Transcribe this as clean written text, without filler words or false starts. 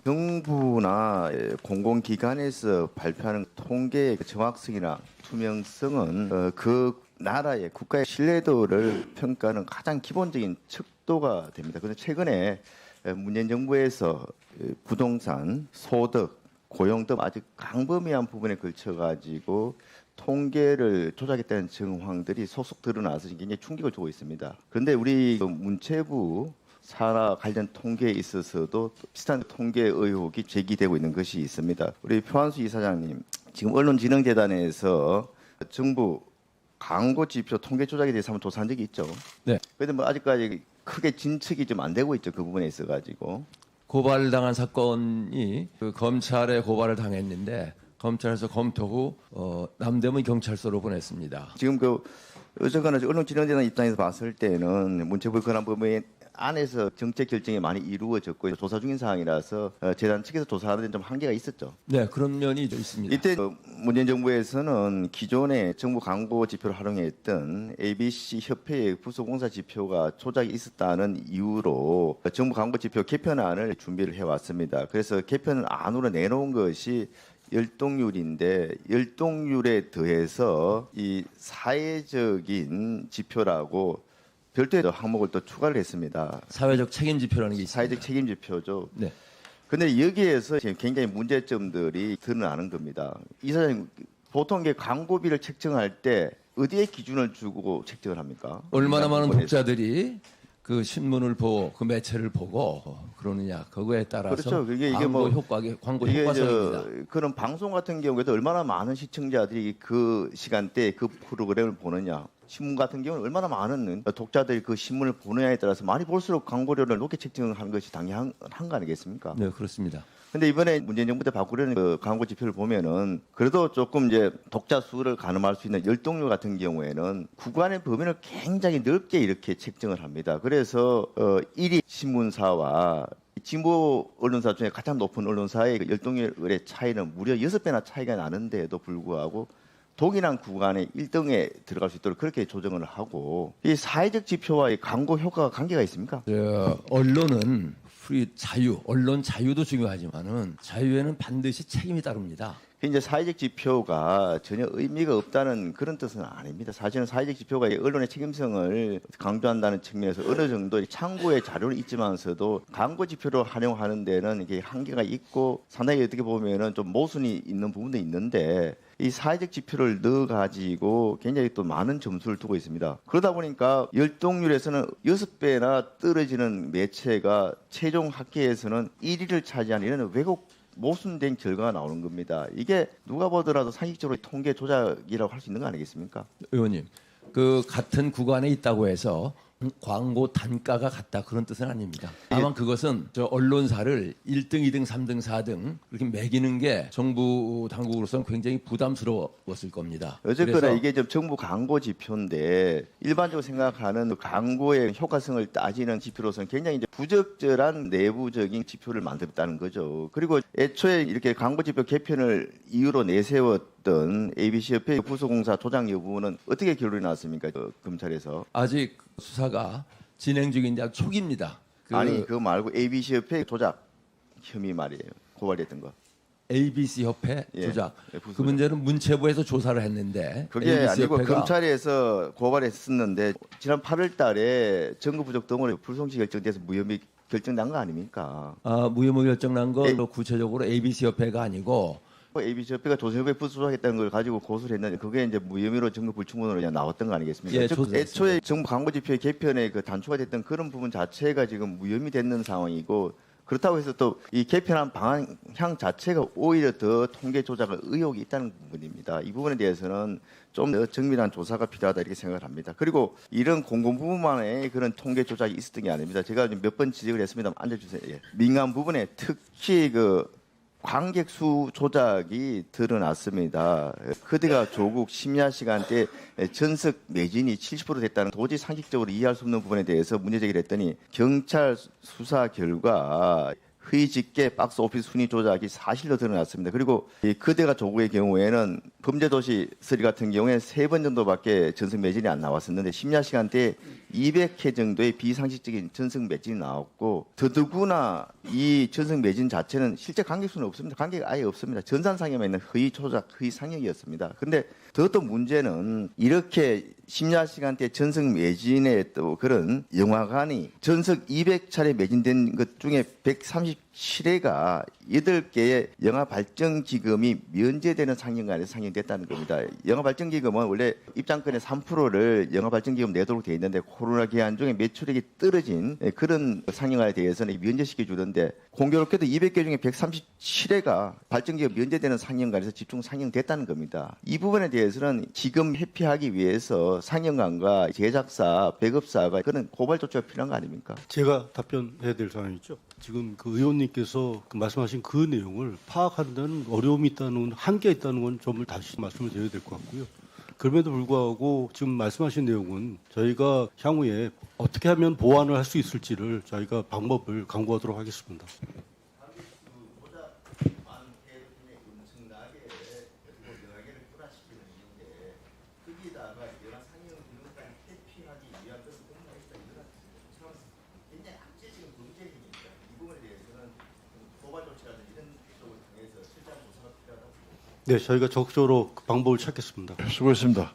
정부나 공공기관에서 발표하는 통계의 정확성이나 투명성은 그 나라의 국가의 신뢰도를 평가하는 가장 기본적인 척도가 됩니다. 그런데 최근에 문재인 정부에서 부동산, 소득, 고용 등 아주 광범위한 부분에 걸쳐 가지고 통계를 조작했다는 정황들이 속속 드러나서 굉장히 충격을 주고 있습니다. 그런데 우리 문체부 산하 관련 통계에 있어서도 비슷한 통계 의혹이 제기되고 있는 것이 있습니다. 우리 표한수 이사장님, 지금 언론진흥재단에서 정부 광고 지표 통계 조작에 대해서 한번 조사한 적이 있죠. 네. 그런데 뭐 아직까지 크게 진척이 좀 안 되고 있죠. 그 부분에 있어 가지고. 고발당한 사건이 그 검찰에 고발을 당했는데 검찰에서 검토 후 남대문 경찰서로 보냈습니다. 지금 어쨌거나 언론진흥재단 입장에서 봤을 때는 문체부 권한 범위 안에서 정책 결정이 많이 이루어졌고 조사 중인 사항이라서 재단 측에서 조사하는 데 좀 한계가 있었죠. 네, 그런 면이 좀 있습니다. 이때 문재인 정부에서는 기존의 정부 광고 지표를 활용했던 ABC 협회의 부수공사 지표가 조작이 있었다는 이유로 정부 광고 지표 개편안을 준비를 해왔습니다. 그래서 개편안으로 내놓은 것이 열동률인데 열동률에 더해서 이 사회적인 지표라고 별도의 항목을 또 추가를 했습니다. 사회적 책임 지표라는 게 있습니다. 사회적 책임 지표죠. 네. 근데 여기에서 지금 굉장히 문제점들이 드러나는 겁니다. 이사장님, 보통 광고비를 책정할 때 어디에 기준을 두고 책정을 합니까? 얼마나 많은 독자들이 그 신문을 보고 그 매체를 보고 그러느냐 그거에 따라서 그렇죠. 그게 이게 광고 뭐 광고 이게 효과성입니다. 그런 방송 같은 경우에도 얼마나 많은 시청자들이 그 시간대에 그 프로그램을 보느냐. 신문 같은 경우는 얼마나 많은 독자들이 그 신문을 보느냐에 따라서 많이 볼수록 광고료를 높게 책정하는 것이 당연한 거 아니겠습니까? 네, 그렇습니다. 근데 이번에 문재인 정부 때 바꾸려는 그 광고 지표를 보면은 그래도 조금 이제 독자 수를 가늠할 수 있는 열동률 같은 경우에는 구간의 범위를 굉장히 넓게 이렇게 책정을 합니다. 그래서 1위 신문사와 진보 언론사 중에 가장 높은 언론사의 열동률의 차이는 무려 6배나 차이가 나는데도 불구하고 동일한 구간의 1등에 들어갈 수 있도록 그렇게 조정을 하고 이 사회적 지표와 이 광고 효과가 관계가 있습니까? 언론은 자유, 언론 자유도 중요하지만은 자유에는 반드시 책임이 따릅니다. 이제 사회적 지표가 전혀 의미가 없다는 그런 뜻은 아닙니다. 사실은 사회적 지표가 언론의 책임성을 강조한다는 측면에서 어느 정도 참고의 자료는 있지만서도 광고 지표로 활용하는 데는 이게 한계가 있고 상당히 어떻게 보면은 좀 모순이 있는 부분도 있는데 이 사회적 지표를 넣어가지고 굉장히 또 많은 점수를 두고 있습니다. 그러다 보니까 열동률에서는 6배나 떨어지는 매체가 최종 합계에서는 1위를 차지하는 이런 왜곡 모순된 결과가 나오는 겁니다. 이게 누가 보더라도 상식적으로 통계 조작이라고 할 수 있는 거 아니겠습니까? 의원님, 그 같은 구간에 있다고 해서 광고 단가가 같다 그런 뜻은 아닙니다. 다만 그것은 저 언론사를 1등, 2등, 3등, 4등 그렇게 매기는 게 정부 당국으로서는 굉장히 부담스러웠을 겁니다. 어쨌거나 이게 좀 정부 광고 지표인데 일반적으로 생각하는 광고의 효과성을 따지는 지표로서는 굉장히 이제 부적절한 내부적인 지표를 만들었다는 거죠. 그리고 애초에 이렇게 광고 지표 개편을 이유로 내세웠던 ABC협회 부수공사 조작 여부는 어떻게 결론이 났습니까? 검찰에서. 아직 수사가 진행 중인데 아주 초기입니다. 아니 그거 말고 ABC협회 조작 혐의 말이에요. 고발했던 거. ABC 협회 조작. 예, 그 문제는 문체부에서 조사를 했는데 그게 ABC 아니고 협회가 검찰에서 고발했었는데 지난 8월달에 증거 부족 등으로 불송치 결정돼서 무혐의 결정난 거 아닙니까? 무혐의 결정난 거 구체적으로 ABC 협회가 아니고 ABC협회가 조선협회 부수조작했다는 걸 가지고 고소를 했는데 그게 이제 무혐의로 증거 불충분으로 그냥 나왔던 거 아니겠습니까? 예, 즉 애초에 정부 광고지표의 개편에 그 단초가 됐던 그런 부분 자체가 지금 무혐의 됐는 상황이고 그렇다고 해서 또 이 개편한 방향 자체가 오히려 더 통계 조작의 의혹이 있다는 부분입니다. 이 부분에 대해서는 좀 더 정밀한 조사가 필요하다 이렇게 생각을 합니다. 그리고 이런 공공 부분만의 그런 통계 조작이 있었던 게 아닙니다. 제가 몇 번 지적을 했습니다. 앉아주세요. 예. 민간 부분에 특히 관객 수 조작이 드러났습니다. 그대가 조국 심야 시간대 전석 매진이 70% 됐다는 도저히 상식적으로 이해할 수 없는 부분에 대해서 문제 제기를 했더니 경찰 수사 결과 허위직계 박스 오피스 순위 조작이 사실로 드러났습니다. 그리고 이 거대가 조국의 경우에는 범죄도시 3 같은 경우에 3번 정도밖에 전승 매진이 안 나왔었는데 심야 시간대에 200회 정도의 비상식적인 전승 매진이 나왔고 더더구나 이 전승 매진 자체는 실제 관객 수는 없습니다. 관객이 아예 없습니다. 전산상에만 있는 허위 조작, 허위 상영이었습니다. 그런데 더 또 문제는 이렇게 심야 시간대 전승 매진에 또 그런 영화관이 전석 200차례 매진된 것 중에 137회가 8개의 영화 발전 기금이 면제되는 상영관에서 상영됐다는 겁니다. 영화 발전 기금은 원래 입장권의 3%를 영화 발전 기금 내도록 돼 있는데 코로나 기간 중에 매출액이 떨어진 그런 상영관에 대해서는 면제시켜 주는데 공교롭게도 200개 중에 137회가 발전 기금 면제되는 상영관에서 집중 상영됐다는 겁니다. 이 부분에 대해서는 기금 회피하기 위해서 상영관과 제작사, 배급사가 그런 고발 조치가 필요한 거 아닙니까? 제가 답변해야 될 사항이죠. 지금 그 의원님께서 그 말씀하신 그 내용을 파악하는 데는 어려움이 있다는, 한계가 있다는 건 좀 다시 말씀을 드려야 될 것 같고요. 그럼에도 불구하고 지금 말씀하신 내용은 저희가 향후에 어떻게 하면 보완을 할 수 있을지를 저희가 방법을 강구하도록 하겠습니다. 네, 저희가 적극적으로 그 방법을 찾겠습니다. 수고했습니다.